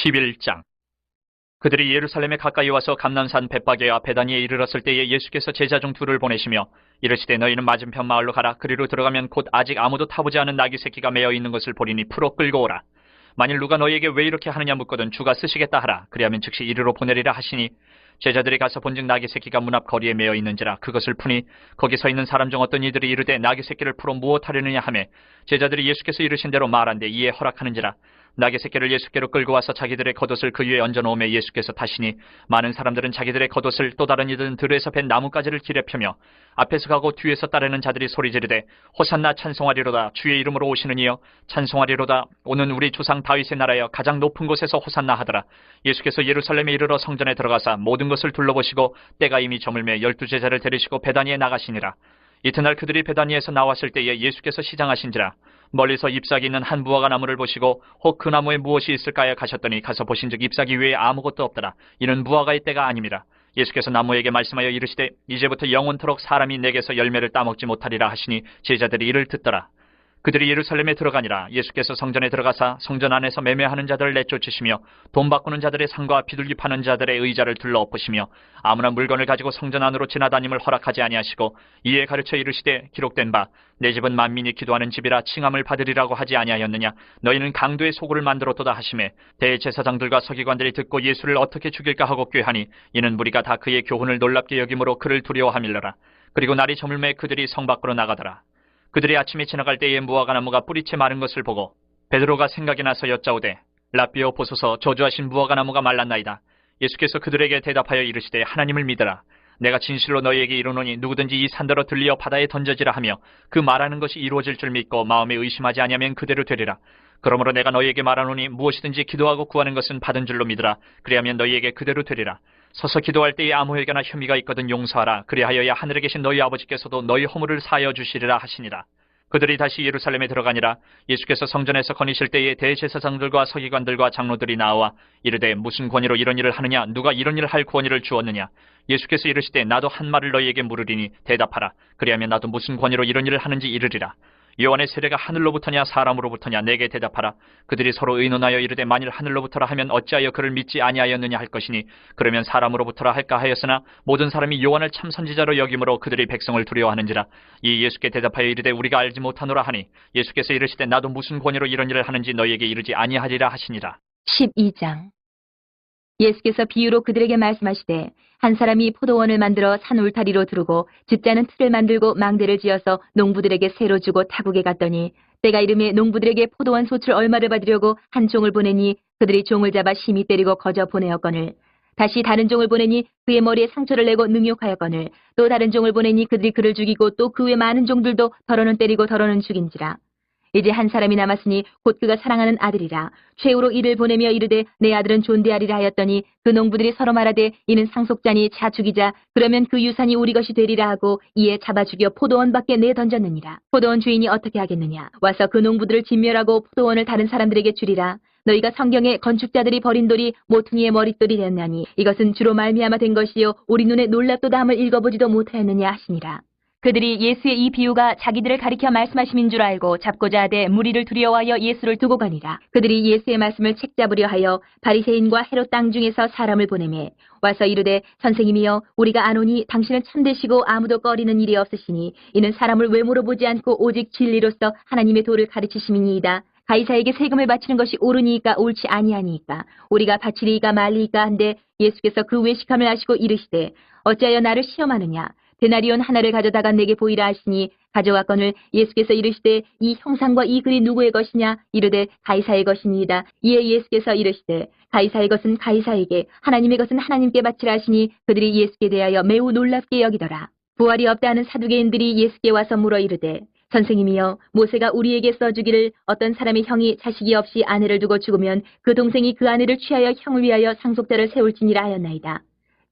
11장. 그들이 예루살렘에 가까이 와서 감람산 벳바게와 베다니에 이르렀을 때에 예수께서 제자 중 둘을 보내시며 이르시되 너희는 맞은편 마을로 가라. 그리로 들어가면 곧 아직 아무도 타보지 않은 나귀 새끼가 매어 있는 것을 보리니 풀어 끌고 오라. 만일 누가 너희에게 왜 이렇게 하느냐 묻거든 주가 쓰시겠다 하라. 그리하면 즉시 이리로 보내리라 하시니 제자들이 가서 본즉 나귀 새끼가 문 앞 거리에 매어 있는지라. 그것을 푸니 거기 서 있는 사람 중 어떤 이들이 이르되 나귀 새끼를 풀어 무엇하려느냐 하매 제자들이 예수께서 이르신 대로 말한데 이에 허락하는지라. 나귀 새끼를 예수께로 끌고 와서 자기들의 겉옷을 그 위에 얹어놓으며 예수께서 타시니 많은 사람들은 자기들의 겉옷을 또 다른 이들은 들에서 벤 나뭇가지를 길에 펴며 앞에서 가고 뒤에서 따르는 자들이 소리 지르되 호산나 찬송하리로다. 주의 이름으로 오시는 이여 찬송하리로다. 오는 우리 조상 다윗의 나라여 가장 높은 곳에서 호산나 하더라. 예수께서 예루살렘에 이르러 성전에 들어가사 모든 것을 둘러보시고 때가 이미 저물매 12제자를 데리시고 베다니에 나가시니라. 이튿날 그들이 베다니에서 나왔을 때에 예수께서 시장하신지라. 멀리서 잎사귀 있는 한 무화과 나무를 보시고 혹 그 나무에 무엇이 있을까요 가셨더니 가서 보신즉 잎사귀 외에 아무것도 없더라. 이는 무화과의 때가 아님이라. 예수께서 나무에게 말씀하여 이르시되 이제부터 영원토록 사람이 내게서 열매를 따먹지 못하리라 하시니 제자들이 이를 듣더라. 그들이 예루살렘에 들어가니라. 예수께서 성전에 들어가사 성전 안에서 매매하는 자들을 내쫓으시며 돈 바꾸는 자들의 상과 비둘기 파는 자들의 의자를 둘러 엎으시며 아무나 물건을 가지고 성전 안으로 지나다님을 허락하지 아니하시고 이에 가르쳐 이르시되 기록된 바 내 집은 만민이 기도하는 집이라 칭함을 받으리라고 하지 아니하였느냐. 너희는 강도의 소굴을 만들었도다 하시매 대제사장들과 서기관들이 듣고 예수를 어떻게 죽일까 하고 꾀하니 이는 무리가 다 그의 교훈을 놀랍게 여김으로 그를 두려워함일러라. 그리고 날이 저물매 그들이 성 밖으로 나가더라. 그들이 아침에 지나갈 때에 무화과 나무가 뿌리채 마른 것을 보고 베드로가 생각이 나서 여짜오되 라삐여 보소서 저주하신 무화과 나무가 말랐나이다. 예수께서 그들에게 대답하여 이르시되 하나님을 믿으라. 내가 진실로 너희에게 이르노니 누구든지 이 산더러 들리어 바다에 던져지라 하며 그 말하는 것이 이루어질 줄 믿고 마음에 의심하지 아니하면 그대로 되리라. 그러므로 내가 너희에게 말하노니 무엇이든지 기도하고 구하는 것은 받은 줄로 믿으라. 그리하면 너희에게 그대로 되리라. 서서 기도할 때에 아무에게나 혐의가 있거든 용서하라. 그리하여야 하늘에 계신 너희 아버지께서도 너희 허물을 사하여 주시리라 하시니라. 그들이 다시 예루살렘에 들어가니라. 예수께서 성전에서 거니실 때에 대제사장들과 서기관들과 장로들이 나와 이르되 무슨 권위로 이런 일을 하느냐. 누가 이런 일을 할 권위를 주었느냐. 예수께서 이르시되 나도 한 말을 너희에게 물으리니 대답하라. 그리하면 나도 무슨 권위로 이런 일을 하는지 이르리라. 요한의 세례가 하늘로부터냐 사람으로부터냐 내게 대답하라. 그들이 서로 의논하여 이르되 만일 하늘로부터라 하면 어찌하여 그를 믿지 아니하였느냐 할 것이니 그러면 사람으로부터라 할까 하였으나 모든 사람이 요한을 참 선지자로 여김으로 그들이 백성을 두려워하는지라. 이 예수께 대답하여 이르되 우리가 알지 못하노라 하니 예수께서 이르시되 나도 무슨 권위로 이런 일을 하는지 너희에게 이르지 아니하리라 하시니라. 12장. 예수께서 비유로 그들에게 말씀하시되 한 사람이 포도원을 만들어 산 울타리로 두르고 즙자는 틀을 만들고 망대를 지어서 농부들에게 새로 주고 타국에 갔더니 때가 이름에 농부들에게 포도원 소출 얼마를 받으려고 한 종을 보내니 그들이 종을 잡아 심히 때리고 거저 보내었거늘 다시 다른 종을 보내니 그의 머리에 상처를 내고 능욕하였거늘 또 다른 종을 보내니 그들이 그를 죽이고 또 그 외 많은 종들도 더러는 때리고 더러는 죽인지라. 이제 한 사람이 남았으니 곧 그가 사랑하는 아들이라. 최후로 이를 보내며 이르되 내 아들은 존대하리라 하였더니 그 농부들이 서로 말하되 이는 상속자니 자 죽이자. 그러면 그 유산이 우리 것이 되리라 하고 이에 잡아 죽여 포도원 밖에 내던졌느니라. 포도원 주인이 어떻게 하겠느냐. 와서 그 농부들을 진멸하고 포도원을 다른 사람들에게 주리라. 너희가 성경에 건축자들이 버린 돌이 모퉁이의 머릿돌이 되었나니 이것은 주로 말미암아 된 것이요 우리 눈에 놀랍도다 함을 읽어보지도 못하였느냐 하시니라. 그들이 예수의 이 비유가 자기들을 가리켜 말씀하심인 줄 알고 잡고자 하되 무리를 두려워하여 예수를 두고 가니라. 그들이 예수의 말씀을 책잡으려 하여 바리새인과 헤롯 땅 중에서 사람을 보내매 와서 이르되 선생님이여 우리가 아노니 당신은 참되시고 아무도 꺼리는 일이 없으시니 이는 사람을 외모로 보지 않고 오직 진리로서 하나님의 도를 가르치심이니이다. 가이사에게 세금을 바치는 것이 옳으니까 옳지 아니하니까 우리가 바치리이까 말리이까 한데 예수께서 그 외식함을 아시고 이르시되 어찌하여 나를 시험하느냐. 데나리온 하나를 가져다가 내게 보이라 하시니 가져왔거늘 예수께서 이르시되 이 형상과 이 글이 누구의 것이냐. 이르되 가이사의 것이니이다. 이에 예수께서 이르시되 가이사의 것은 가이사에게 하나님의 것은 하나님께 바치라 하시니 그들이 예수께 대하여 매우 놀랍게 여기더라. 부활이 없다 하는 사두개인들이 예수께 와서 물어 이르되 선생님이여 모세가 우리에게 써주기를 어떤 사람의 형이 자식이 없이 아내를 두고 죽으면 그 동생이 그 아내를 취하여 형을 위하여 상속자를 세울지니라 하였나이다.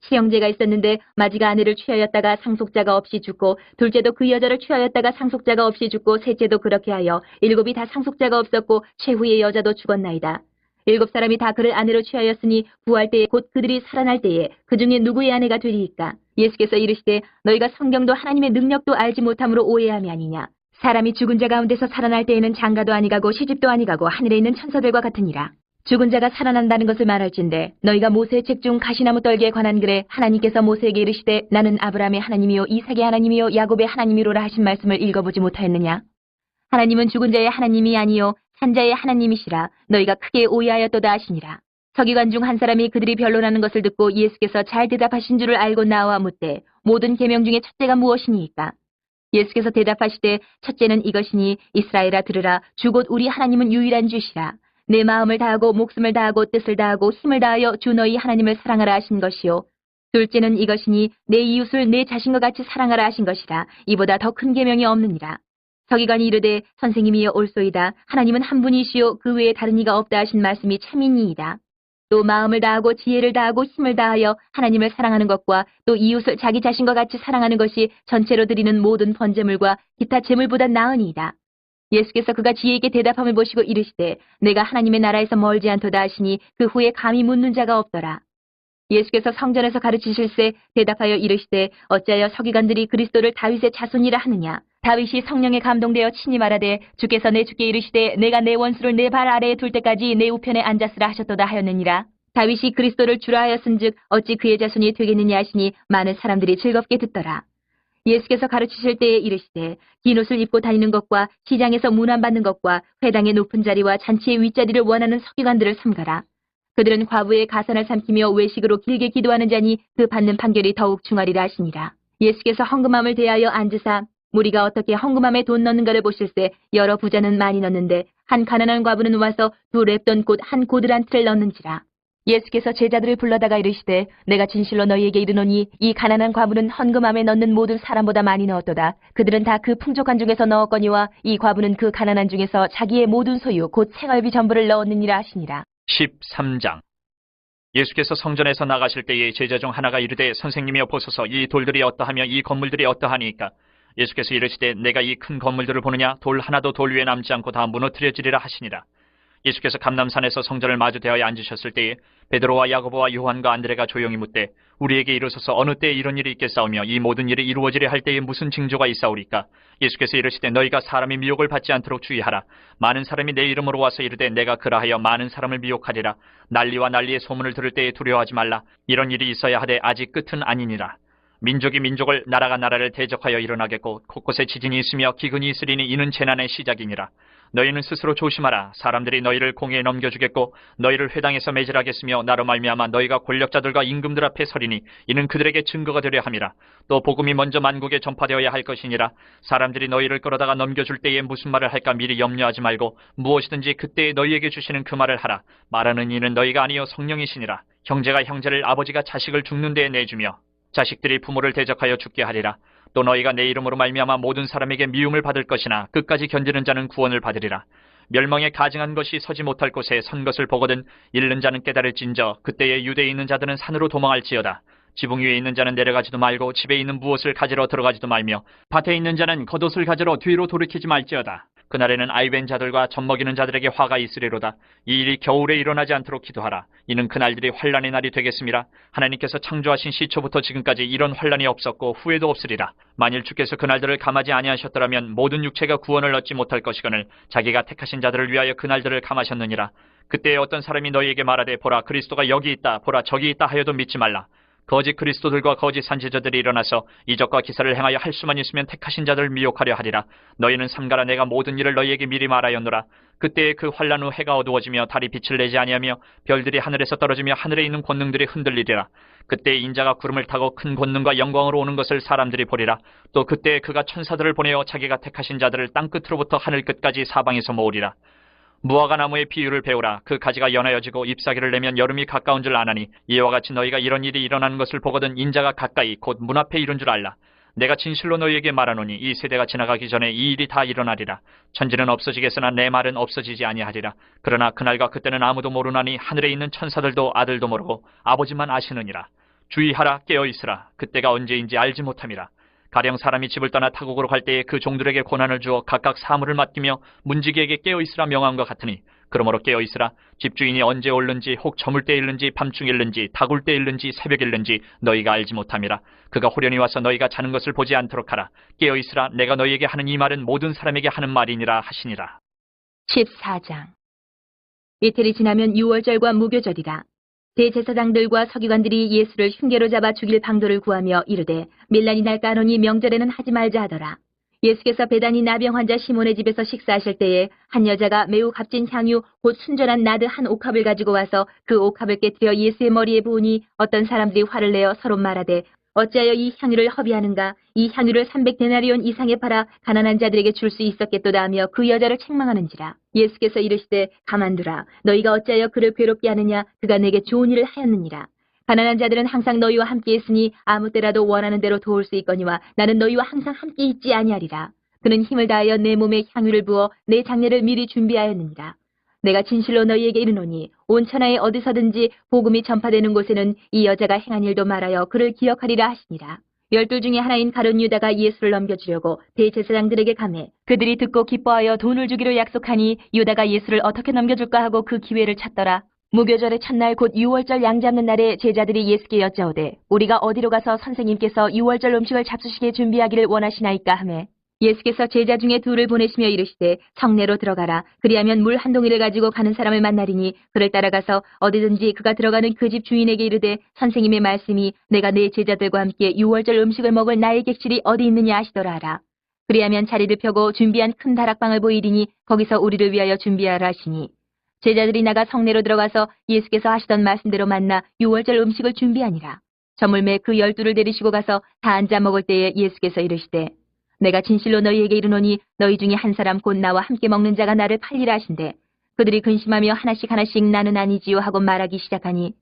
시형제가 있었는데 마지가 아내를 취하였다가 상속자가 없이 죽고 둘째도 그 여자를 취하였다가 상속자가 없이 죽고 셋째도 그렇게 하여 일곱이 다 상속자가 없었고 최후의 여자도 죽었나이다. 일곱 사람이 다 그를 아내로 취하였으니 부활 때에 곧 그들이 살아날 때에 그 중에 누구의 아내가 되리이까. 예수께서 이르시되 너희가 성경도 하나님의 능력도 알지 못함으로 오해함이 아니냐. 사람이 죽은 자 가운데서 살아날 때에는 장가도 아니가고 시집도 아니가고 하늘에 있는 천사들과 같으니라. 죽은 자가 살아난다는 것을 말할진대 너희가 모세의 책 중 가시나무 떨기에 관한 글에 하나님께서 모세에게 이르시되 나는 아브라함의 하나님이요 이삭의 하나님이요 야곱의 하나님이로라 하신 말씀을 읽어보지 못하였느냐. 하나님은 죽은 자의 하나님이 아니요 산자의 하나님이시라 너희가 크게 오해하였도다 하시니라. 서기관 중 한 사람이 그들이 변론하는 것을 듣고 예수께서 잘 대답하신 줄을 알고 나와 묻되 모든 계명 중에 첫째가 무엇이니이까. 예수께서 대답하시되 첫째는 이것이니 이스라엘아 들으라 주 곧 우리 하나님은 유일한 주시라. 내 마음을 다하고 목숨을 다하고 뜻을 다하고 힘을 다하여 주 너희 하나님을 사랑하라 하신 것이요. 둘째는 이것이니 내 이웃을 내 자신과 같이 사랑하라 하신 것이라. 이보다 더 큰 계명이 없느니라. 서기관이 이르되 선생님이여 옳소이다. 하나님은 한 분이시요 그 외에 다른 이가 없다 하신 말씀이 참이니이다. 또 마음을 다하고 지혜를 다하고 힘을 다하여 하나님을 사랑하는 것과 또 이웃을 자기 자신과 같이 사랑하는 것이 전체로 드리는 모든 번제물과 기타 제물보다 나으니이다. 예수께서 그가 지혜에게 대답함을 보시고 이르시되 내가 하나님의 나라에서 멀지 않도다 하시니 그 후에 감히 묻는 자가 없더라. 예수께서 성전에서 가르치실세 대답하여 이르시되 어찌하여 서기관들이 그리스도를 다윗의 자손이라 하느냐. 다윗이 성령에 감동되어 친히 말하되 주께서 내 주께 이르시되 내가 내 원수를 내 발 아래에 둘 때까지 내 우편에 앉았으라 하셨도다 하였느니라. 다윗이 그리스도를 주라 하였은즉 어찌 그의 자손이 되겠느냐 하시니 많은 사람들이 즐겁게 듣더라. 예수께서 가르치실 때에 이르시되 긴 옷을 입고 다니는 것과 시장에서 문안받는 것과 회당의 높은 자리와 잔치의 윗자리를 원하는 서기관들을 삼가라. 그들은 과부의 가산을 삼키며 외식으로 길게 기도하는 자니 그 받는 판결이 더욱 중하리라 하시니라. 예수께서 헌금함을 대하여 앉으사 무리가 어떻게 헌금함에 돈 넣는가를 보실세 여러 부자는 많이 넣는데 한 가난한 과부는 와서 두 렙돈 곧 한 고드란 틀을 넣는지라. 예수께서 제자들을 불러다가 이르시되 내가 진실로 너희에게 이르노니 이 가난한 과부는 헌금함에 넣는 모든 사람보다 많이 넣었도다. 그들은 다 그 풍족한 중에서 넣었거니와 이 과부는 그 가난한 중에서 자기의 모든 소유 곧 생활비 전부를 넣었느니라 하시니라. 13장. 예수께서 성전에서 나가실 때에 제자 중 하나가 이르되 선생님이여 보소서 이 돌들이 어떠하며 이 건물들이 어떠하니까. 예수께서 이르시되 내가 이 큰 건물들을 보느냐 돌 하나도 돌 위에 남지 않고 다 무너뜨려지리라 하시니라. 예수께서 감람산에서 성전을 마주 대하여 앉으셨을 때에 베드로와 야고보와 요한과 안드레가 조용히 묻되 우리에게 이르소서 어느 때에 이런 일이 있겠사오며 이 모든 일이 이루어지려 할 때에 무슨 징조가 있사오리까. 예수께서 이르시되 너희가 사람이 미혹을 받지 않도록 주의하라. 많은 사람이 내 이름으로 와서 이르되 내가 그라하여 많은 사람을 미혹하리라. 난리와 난리의 소문을 들을 때에 두려워하지 말라. 이런 일이 있어야 하되 아직 끝은 아니니라. 민족이 민족을 나라가 나라를 대적하여 일어나겠고 곳곳에 지진이 있으며 기근이 있으리니 이는 재난의 시작이니라. 너희는 스스로 조심하라. 사람들이 너희를 공회에 넘겨주겠고 너희를 회당에서 매질하겠으며 나로 말미암아 너희가 권력자들과 임금들 앞에 서리니 이는 그들에게 증거가 되려 함이라. 또 복음이 먼저 만국에 전파되어야 할 것이니라. 사람들이 너희를 끌어다가 넘겨줄 때에 무슨 말을 할까 미리 염려하지 말고 무엇이든지 그때에 너희에게 주시는 그 말을 하라. 말하는 이는 너희가 아니요 성령이시니라. 형제가 형제를 아버지가 자식을 죽는 데에 내주며 자식들이 부모를 대적하여 죽게 하리라. 또 너희가 내 이름으로 말미암아 모든 사람에게 미움을 받을 것이나 끝까지 견디는 자는 구원을 받으리라. 멸망에 가증한 것이 서지 못할 곳에 선 것을 보거든 잃는 자는 깨달을진저 그때에 유대에 있는 자들은 산으로 도망할지어다. 지붕 위에 있는 자는 내려가지도 말고 집에 있는 무엇을 가지러 들어가지도 말며 밭에 있는 자는 겉옷을 가지러 뒤로 돌이키지 말지어다. 그날에는 아이벤 자들과 젖먹이는 자들에게 화가 있으리로다. 이 일이 겨울에 일어나지 않도록 기도하라. 이는 그날들이 환란의 날이 되겠음이라. 하나님께서 창조하신 시초부터 지금까지 이런 환란이 없었고 후에도 없으리라. 만일 주께서 그날들을 감하지 아니하셨더라면 모든 육체가 구원을 얻지 못할 것이거늘 자기가 택하신 자들을 위하여 그날들을 감하셨느니라. 그때에 어떤 사람이 너희에게 말하되 보라 그리스도가 여기 있다 보라 저기 있다 하여도 믿지 말라. 거짓 그리스도들과 거짓 선지자들이 일어나서 이적과 기사를 행하여 할 수만 있으면 택하신 자들을 미혹하려 하리라. 너희는 삼가라. 내가 모든 일을 너희에게 미리 말하였노라. 그때에 그 환란 후 해가 어두워지며 달이 빛을 내지 아니하며 별들이 하늘에서 떨어지며 하늘에 있는 권능들이 흔들리리라. 그때 인자가 구름을 타고 큰 권능과 영광으로 오는 것을 사람들이 보리라. 또 그때에 그가 천사들을 보내어 자기가 택하신 자들을 땅 끝으로부터 하늘 끝까지 사방에서 모으리라. 무화과 나무의 비유를 배우라. 그 가지가 연하여지고 잎사귀를 내면 여름이 가까운 줄 아나니 이와 같이 너희가 이런 일이 일어나는 것을 보거든 인자가 가까이 곧 문 앞에 이른 줄 알라. 내가 진실로 너희에게 말하노니 이 세대가 지나가기 전에 이 일이 다 일어나리라. 천지는 없어지겠으나 내 말은 없어지지 아니하리라. 그러나 그날과 그때는 아무도 모르나니 하늘에 있는 천사들도 아들도 모르고 아버지만 아시느니라. 주의하라. 깨어있으라. 그때가 언제인지 알지 못함이라. 가령 사람이 집을 떠나 타국으로 갈 때에 그 종들에게 고난을 주어 각각 사물을 맡기며 문지기에게 깨어있으라 명함과 같으니 그러므로 깨어있으라. 집주인이 언제 올는지 혹 저물 때 일는지 밤중 일는지 다굴 때 일는지 새벽 일는지 너희가 알지 못함이라. 그가 호련히 와서 너희가 자는 것을 보지 않도록 하라. 깨어있으라. 내가 너희에게 하는 이 말은 모든 사람에게 하는 말이니라 하시니라. 14장. 이틀이 지나면 유월절과 무교절이라. 대제사장들과 서기관들이 예수를 흉계로 잡아 죽일 방도를 구하며 이르되 밀란이 날까 하노니 명절에는 하지 말자 하더라. 예수께서 베다니 나병 환자 시몬의 집에서 식사하실 때에 한 여자가 매우 값진 향유 곧 순전한 나드 한 옥합을 가지고 와서 그 옥합을 깨뜨려 예수의 머리에 부으니 어떤 사람들이 화를 내어 서로 말하되 어찌하여 이 향유를 허비하는가? 이 향유를 300데나리온 이상에 팔아 가난한 자들에게 줄 수 있었겠도다 하며 그 여자를 책망하는지라. 예수께서 이르시되 가만두라. 너희가 어찌하여 그를 괴롭게 하느냐? 그가 내게 좋은 일을 하였느니라. 가난한 자들은 항상 너희와 함께 있으니 아무 때라도 원하는 대로 도울 수 있거니와 나는 너희와 항상 함께 있지 아니하리라. 그는 힘을 다하여 내 몸에 향유를 부어 내 장례를 미리 준비하였느니라. 내가 진실로 너희에게 이르노니 온 천하에 어디서든지 복음이 전파되는 곳에는 이 여자가 행한 일도 말하여 그를 기억하리라 하시니라. 12 중에 하나인 가룟 유다가 예수를 넘겨주려고 대제사장들에게 가매 그들이 듣고 기뻐하여 돈을 주기로 약속하니 유다가 예수를 어떻게 넘겨줄까 하고 그 기회를 찾더라. 무교절의 첫날 곧 유월절 양 잡는 날에 제자들이 예수께 여짜오되 우리가 어디로 가서 선생님께서 유월절 음식을 잡수시게 준비하기를 원하시나이까 하매 예수께서 제자 중에 둘을 보내시며 이르시되 성내로 들어가라. 그리하면 물 한 동이를 가지고 가는 사람을 만나리니 그를 따라가서 어디든지 그가 들어가는 그 집 주인에게 이르되 선생님의 말씀이 내가 내 제자들과 함께 유월절 음식을 먹을 나의 객실이 어디 있느냐 하시더라 하라. 그리하면 자리를 펴고 준비한 큰 다락방을 보이리니 거기서 우리를 위하여 준비하라 하시니 제자들이 나가 성내로 들어가서 예수께서 하시던 말씀대로 만나 유월절 음식을 준비하니라. 저물매 그 12를 데리시고 가서 다 앉아 먹을 때에 예수께서 이르시되 내가 진실로 너희에게 이르노니 너희 중에 한 사람 곧 나와 함께 먹는 자가 나를 팔리라 하신대 그들이 근심하며 하나씩 하나씩 나는 아니지요 하고 말하기 시작하니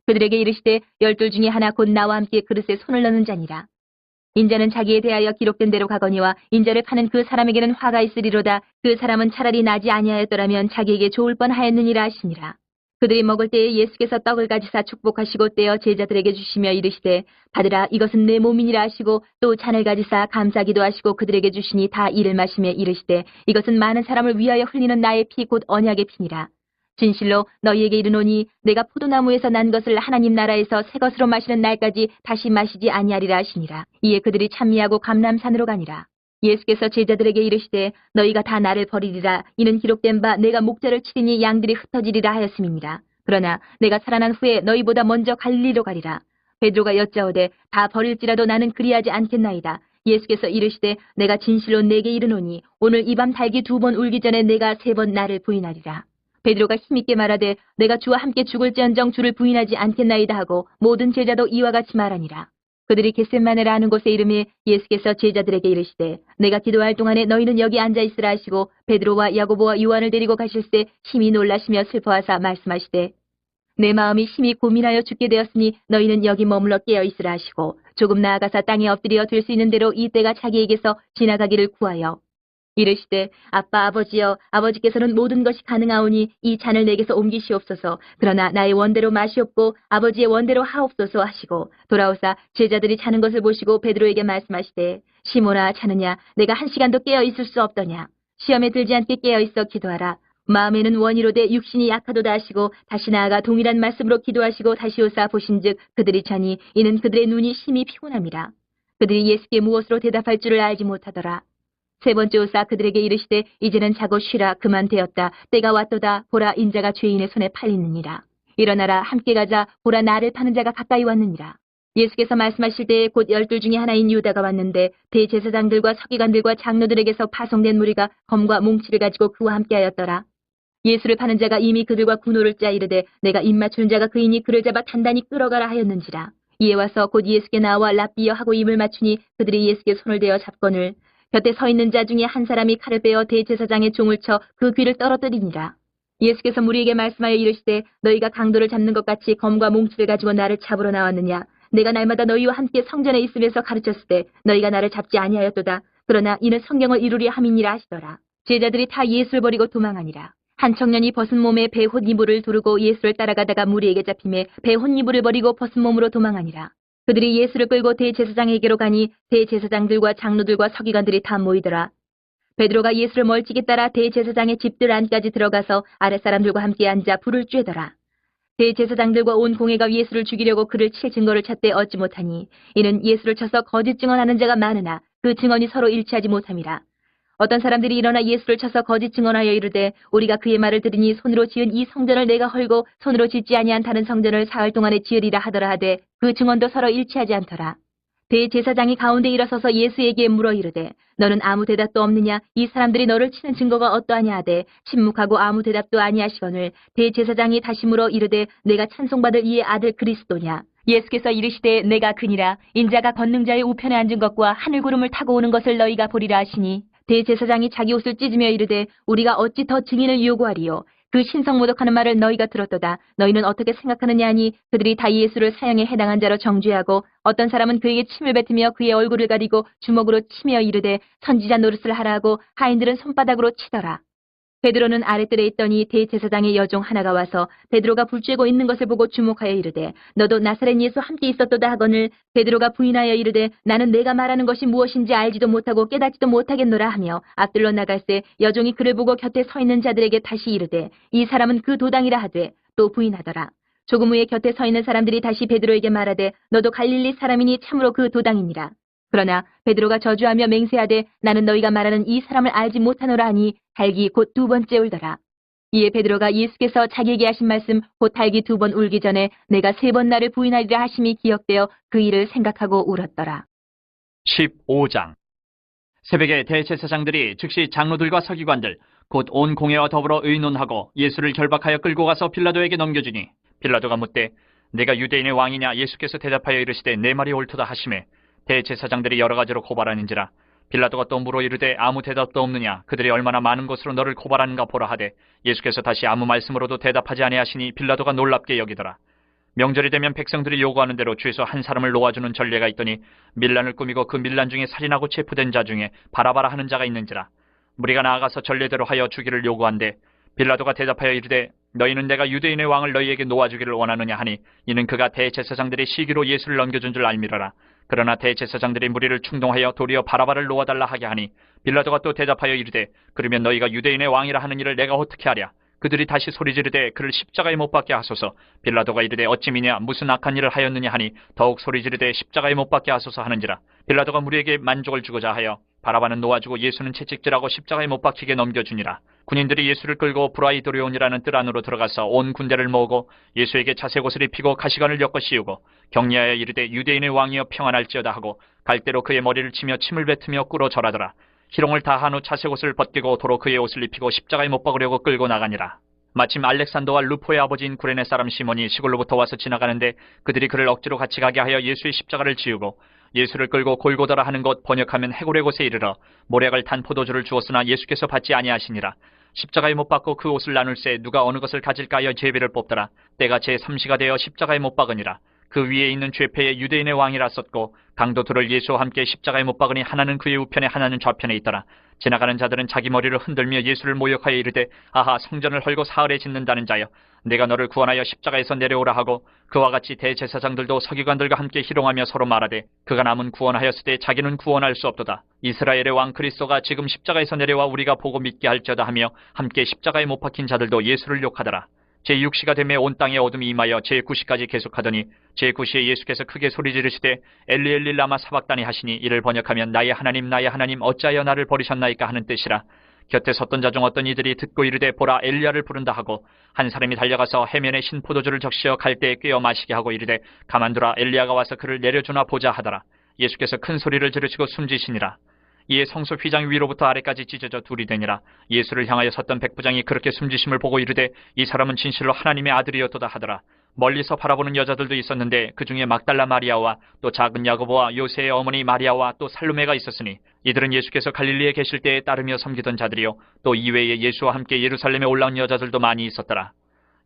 그들에게 이르시되 12 중에 하나 곧 나와 함께 그릇에 손을 넣는 자니라. 인자는 자기에 대하여 기록된 대로 가거니와 인자를 파는 그 사람에게는 화가 있으리로다. 그 사람은 차라리 나지 아니하였더라면 자기에게 좋을 뻔하였느니라 하시니라. 그들이 먹을 때에 예수께서 떡을 가지사 축복하시고 떼어 제자들에게 주시며 이르시되 받으라 이것은 내 몸이니라 하시고 또 잔을 가지사 감사기도 하시고 그들에게 주시니 다 이를 마시며 이르시되 이것은 많은 사람을 위하여 흘리는 나의 피 곧 언약의 피니라. 진실로 너희에게 이르노니 내가 포도나무에서 난 것을 하나님 나라에서 새 것으로 마시는 날까지 다시 마시지 아니하리라 하시니라. 이에 그들이 찬미하고 감람산으로 가니라. 예수께서 제자들에게 이르시되 너희가 다 나를 버리리라. 이는 기록된 바 내가 목자를 치리니 양들이 흩어지리라 하였음이니라. 그러나 내가 살아난 후에 너희보다 먼저 갈릴리로 가리라. 베드로가 여짜오되 다 버릴지라도 나는 그리하지 않겠나이다. 예수께서 이르시되 내가 진실로 내게 이르노니 오늘 이 밤 닭이 2번 울기 전에 내가 3번 나를 부인하리라. 베드로가 힘있게 말하되 내가 주와 함께 죽을지언정 주를 부인하지 않겠나이다 하고 모든 제자도 이와 같이 말하니라. 그들이 겟셋마네라 하는 곳에 이르매 예수께서 제자들에게 이르시되 내가 기도할 동안에 너희는 여기 앉아 있으라 하시고 베드로와 야고보와 요한을 데리고 가실새 심히 놀라시며 슬퍼하사 말씀하시되 내 마음이 심히 고민하여 죽게 되었으니 너희는 여기 머물러 깨어 있으라 하시고 조금 나아가사 땅에 엎드려 들 수 있는 대로 이 때가 자기에게서 지나가기를 구하여 이르시되 아빠 아버지여 아버지께서는 모든 것이 가능하오니 이 잔을 내게서 옮기시옵소서. 그러나 나의 원대로 마시옵고 아버지의 원대로 하옵소서 하시고 돌아오사 제자들이 자는 것을 보시고 베드로에게 말씀하시되 시몬아 자느냐 내가 1시간도 깨어 있을 수 없더냐. 시험에 들지 않게 깨어 있어 기도하라. 마음에는 원이로되 육신이 약하도다 하시고 다시 나아가 동일한 말씀으로 기도하시고 다시 오사 보신즉 그들이 자니 이는 그들의 눈이 심히 피곤함이라. 그들이 예수께 무엇으로 대답할 줄을 알지 못하더라. 세 번째 오사 그들에게 이르시되 이제는 자고 쉬라. 그만 되었다. 때가 왔도다. 보라 인자가 죄인의 손에 팔리느니라. 일어나라 함께 가자. 보라 나를 파는 자가 가까이 왔느니라. 예수께서 말씀하실 때에 곧 12 중에 하나인 유다가 왔는데 대제사장들과 서기관들과 장로들에게서 파송된 무리가 검과 몽치를 가지고 그와 함께하였더라. 예수를 파는 자가 이미 그들과 군호를 짜 이르되 내가 입맞추는 자가 그이니 그를 잡아 단단히 끌어가라 하였는지라. 이에 와서 곧 예수께 나와 랍비여 하고 입을 맞추니 그들이 예수께 손을 대어 잡거늘 곁에 서 있는 자 중에 한 사람이 칼을 빼어 대제사장의 종을 쳐 그 귀를 떨어뜨리니라. 예수께서 무리에게 말씀하여 이르시되 너희가 강도를 잡는 것 같이 검과 몽치를 가지고 나를 잡으러 나왔느냐. 내가 날마다 너희와 함께 성전에 있으면서 가르쳤을 때 너희가 나를 잡지 아니하였도다. 그러나 이는 성경을 이루려 함이니라 하시더라. 제자들이 다 예수를 버리고 도망하니라. 한 청년이 벗은 몸에 배 혼이불을 두르고 예수를 따라가다가 무리에게 잡히매 배 혼이불을 버리고 벗은 몸으로 도망하니라. 그들이 예수를 끌고 대제사장에게로 가니 대제사장들과 장로들과 서기관들이 다 모이더라. 베드로가 예수를 멀찍이 따라 대제사장의 집들 안까지 들어가서 아랫사람들과 함께 앉아 불을 쬐더라. 대제사장들과 온 공회가 예수를 죽이려고 그를 칠 증거를 찾되 얻지 못하니 이는 예수를 쳐서 거짓 증언하는 자가 많으나 그 증언이 서로 일치하지 못함이라. 어떤 사람들이 일어나 예수를 쳐서 거짓 증언하여 이르되 우리가 그의 말을 들으니 손으로 지은 이 성전을 내가 헐고 손으로 짓지 아니한 다른 성전을 사흘 동안에 지으리라 하더라 하되 그 증언도 서로 일치하지 않더라. 대제사장이 가운데 일어서서 예수에게 물어 이르되 너는 아무 대답도 없느냐? 이 사람들이 너를 치는 증거가 어떠하냐 하되 침묵하고 아무 대답도 아니하시거늘 대제사장이 다시 물어 이르되 내가 찬송받을 이의 아들 그리스도냐? 예수께서 이르시되 내가 그니라. 인자가 권능자의 우편에 앉은 것과 하늘구름을 타고 오는 것을 너희가 보리라 하시니 대제사장이 자기 옷을 찢으며 이르되 우리가 어찌 더 증인을 요구하리요? 그 신성모독하는 말을 너희가 들었도다. 너희는 어떻게 생각하느냐 하니 그들이 다 예수를 사형에 해당한 자로 정죄하고 어떤 사람은 그에게 침을 뱉으며 그의 얼굴을 가리고 주먹으로 치며 이르되 선지자 노릇을 하라 하고 하인들은 손바닥으로 치더라. 베드로는 아랫뜰에 있더니 대제사장의 여종 하나가 와서 베드로가 불쬐고 있는 것을 보고 주목하여 이르되 너도 나사렛 예수 함께 있었도다 하거늘 베드로가 부인하여 이르되 나는 내가 말하는 것이 무엇인지 알지도 못하고 깨닫지도 못하겠노라 하며 앞들로 나갈새 여종이 그를 보고 곁에 서 있는 자들에게 다시 이르되 이 사람은 그 도당이라 하되 또 부인하더라. 조금 후에 곁에 서 있는 사람들이 다시 베드로에게 말하되 너도 갈릴리 사람이니 참으로 그 도당이니라. 그러나 베드로가 저주하며 맹세하되 나는 너희가 말하는 이 사람을 알지 못하노라 하니 달기 곧 두 번째 울더라. 이에 베드로가 예수께서 자기에게 하신 말씀 곧 달기 두 번 울기 전에 내가 세 번 나를 부인하리라 하심이 기억되어 그 일을 생각하고 울었더라. 15장. 새벽에 대제사장들이 즉시 장로들과 서기관들 곧 온 공회와 더불어 의논하고 예수를 결박하여 끌고 가서 빌라도에게 넘겨주니 빌라도가 묻되 내가 유대인의 왕이냐? 예수께서 대답하여 이르시되 내 말이 옳도다 하시매 대제사장들이 여러 가지로 고발하는지라 빌라도가 또 물어 이르되 아무 대답도 없느냐? 그들이 얼마나 많은 것으로 너를 고발하는가 보라 하되 예수께서 다시 아무 말씀으로도 대답하지 아니하시니 빌라도가 놀랍게 여기더라. 명절이 되면 백성들이 요구하는 대로 죄수 한 사람을 놓아주는 전례가 있더니 밀란을 꾸미고 그 밀란 중에 살인하고 체포된 자 중에 바라바라 하는 자가 있는지라. 무리가 나아가서 전례대로 하여 주기를 요구한데 빌라도가 대답하여 이르되 너희는 내가 유대인의 왕을 너희에게 놓아주기를 원하느냐 하니 이는 그가 대제사장들의 시기로 예수를 넘겨준 줄 알미러라. 그러나 대제사장들이 무리를 충동하여 도리어 바라바를 놓아달라 하게 하니 빌라도가 또 대답하여 이르되 그러면 너희가 유대인의 왕이라 하는 일을 내가 어떻게 하랴? 그들이 다시 소리 지르되 그를 십자가에 못 박게 하소서. 빌라도가 이르되 어찌미냐 무슨 악한 일을 하였느냐 하니 더욱 소리 지르되 십자가에 못 박게 하소서 하는지라. 빌라도가 무리에게 만족을 주고자 하여 바라바는 놓아주고 예수는 채찍질하고 십자가에 못 박히게 넘겨주니라. 군인들이 예수를 끌고 브라이도리온이라는 뜰 안으로 들어가서 온 군대를 모으고 예수에게 자색옷을 입히고 가시관을 엮어 씌우고 격려하여 이르되 유대인의 왕이여 평안할지어다 하고 갈대로 그의 머리를 치며 침을 뱉으며 꿇어 절하더라. 희롱을 다한 후 자색옷을 벗기고 도로 그의 옷을 입히고 십자가에 못 박으려고 끌고 나가니라. 마침 알렉산더와 루포의 아버지인 구레네 사람 시몬이 시골로부터 와서 지나가는데 그들이 그를 억지로 같이 가게 하여 예수의 십자가를 지우고 예수를 끌고 골고다라 하는 곳 번역하면 해골의 곳에 이르러 모략을 탄 포도주를 주었으나 예수께서 받지 아니하시니라. 십자가에 못 박고 그 옷을 나눌새 누가 어느 것을 가질까 하여 제비를 뽑더라. 때가 제3시가 되어 십자가에 못 박으니라. 그 위에 있는 죄패에 유대인의 왕이라 썼고 강도 둘을 예수와 함께 십자가에 못 박으니 하나는 그의 우편에 하나는 좌편에 있더라. 지나가는 자들은 자기 머리를 흔들며 예수를 모욕하여 이르되 아하 성전을 헐고 사흘에 짓는다는 자여 내가 너를 구원하여 십자가에서 내려오라 하고 그와 같이 대제사장들도 서기관들과 함께 희롱하며 서로 말하되 그가 남은 구원하였으되 자기는 구원할 수 없도다. 이스라엘의 왕 그리스도가 지금 십자가에서 내려와 우리가 보고 믿게 할지어다 하며 함께 십자가에 못 박힌 자들도 예수를 욕하더라. 제6시가 되매 온 땅에 어둠이 임하여 제9시까지 계속하더니 제9시에 예수께서 크게 소리 지르시되 엘리 엘리 라마 사박다니 하시니 이를 번역하면 나의 하나님 어찌하여 나를 버리셨나이까 하는 뜻이라. 곁에 섰던 자 중 어떤 이들이 듣고 이르되 보라 엘리야를 부른다 하고 한 사람이 달려가서 해면에 신 포도주를 적시어 갈대에 꿰어 마시게 하고 이르되 가만두라 엘리야가 와서 그를 내려주나 보자 하더라. 예수께서 큰 소리를 지르시고 숨지시니라. 이에 성소 휘장 위로부터 아래까지 찢어져 둘이 되니라. 예수를 향하여 섰던 백부장이 그렇게 숨지심을 보고 이르되 이 사람은 진실로 하나님의 아들이었도다 하더라. 멀리서 바라보는 여자들도 있었는데 그 중에 막달라 마리아와 또 작은 야고보와 요새의 어머니 마리아와 또 살로메가 있었으니 이들은 예수께서 갈릴리에 계실 때에 따르며 섬기던 자들이요 또 이외에 예수와 함께 예루살렘에 올라온 여자들도 많이 있었더라.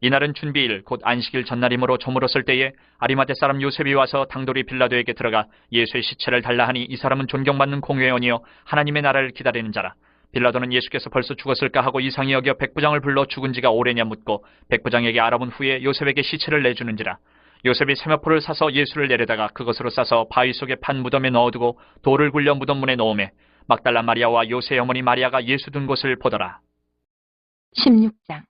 이날은 준비일 곧 안식일 전날이므로 저물었을 때에 아리마대 사람 요셉이 와서 당돌이 빌라도에게 들어가 예수의 시체를 달라 하니 이 사람은 존경받는 공회원이요 하나님의 나라를 기다리는 자라. 빌라도는 예수께서 벌써 죽었을까 하고 이상히 여겨 백부장을 불러 죽은 지가 오래냐 묻고 백부장에게 알아본 후에 요셉에게 시체를 내주는지라. 요셉이 세마포를 사서 예수를 내려다가 그것으로 싸서 바위 속에 판 무덤에 넣어두고 돌을 굴려 무덤 문에 놓으매 막달라 마리아와 요새의 어머니 마리아가 예수 둔 곳을 보더라. 16장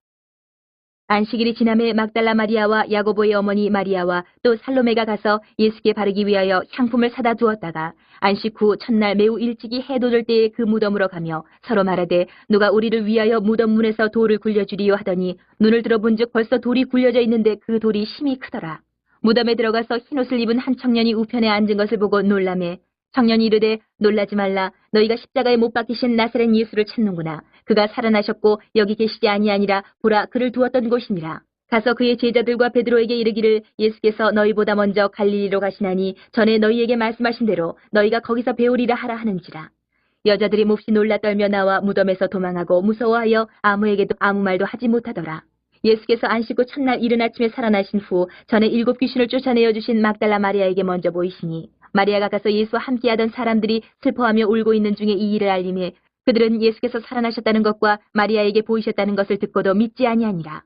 안식일이 지남에 막달라 마리아와 야고보의 어머니 마리아와 또 살로메가 가서 예수께 바르기 위하여 향품을 사다 두었다가 안식 후 첫날 매우 일찍이 해 돋을 때에 그 무덤으로 가며 서로 말하되 누가 우리를 위하여 무덤 문에서 돌을 굴려주리요 하더니 눈을 들어본즉 벌써 돌이 굴려져 있는데 그 돌이 심히 크더라. 무덤에 들어가서 흰옷을 입은 한 청년이 우편에 앉은 것을 보고 놀라매 청년이 이르되 놀라지 말라. 너희가 십자가에 못 박히신 나사렛 예수를 찾는구나. 그가 살아나셨고 여기 계시지 아니하니라. 보라 그를 두었던 곳이니라. 가서 그의 제자들과 베드로에게 이르기를 예수께서 너희보다 먼저 갈릴리로 가시나니 전에 너희에게 말씀하신 대로 너희가 거기서 배우리라 하라 하는지라. 여자들이 몹시 놀라 떨며 나와 무덤에서 도망하고 무서워하여 아무에게도 아무 말도 하지 못하더라. 예수께서 안식 후 첫날 이른 아침에 살아나신 후 전에 7 귀신을 쫓아내어 주신 막달라 마리아에게 먼저 보이시니 마리아가 가서 예수와 함께하던 사람들이 슬퍼하며 울고 있는 중에 이 일을 알림해 그들은 예수께서 살아나셨다는 것과 마리아에게 보이셨다는 것을 듣고도 믿지 아니하니라.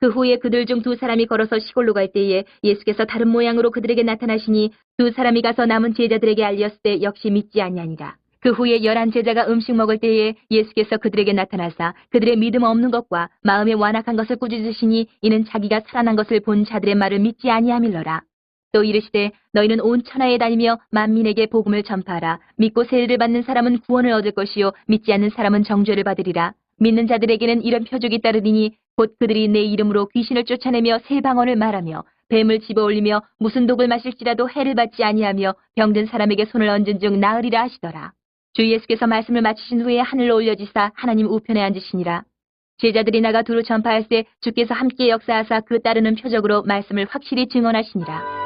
그 후에 그들 중 2 사람이 걸어서 시골로 갈 때에 예수께서 다른 모양으로 그들에게 나타나시니 2 사람이 가서 남은 제자들에게 알렸을 때 역시 믿지 아니하니라. 그 후에 11 제자가 음식 먹을 때에 예수께서 그들에게 나타나사 그들의 믿음 없는 것과 마음에 완악한 것을 꾸짖으시니 이는 자기가 살아난 것을 본 자들의 말을 믿지 아니함일러라. 또 이르시되 너희는 온 천하에 다니며 만민에게 복음을 전파하라. 믿고 세례를 받는 사람은 구원을 얻을 것이요 믿지 않는 사람은 정죄를 받으리라. 믿는 자들에게는 이런 표적이 따르리니 곧 그들이 내 이름으로 귀신을 쫓아내며 새 방언을 말하며 뱀을 집어올리며 무슨 독을 마실지라도 해를 받지 아니하며 병든 사람에게 손을 얹은 즉 나으리라 하시더라. 주 예수께서 말씀을 마치신 후에 하늘로 올려지사 하나님 우편에 앉으시니라. 제자들이 나가 두루 전파할 때 주께서 함께 역사하사 그 따르는 표적으로 말씀을 확실히 증언하시니라.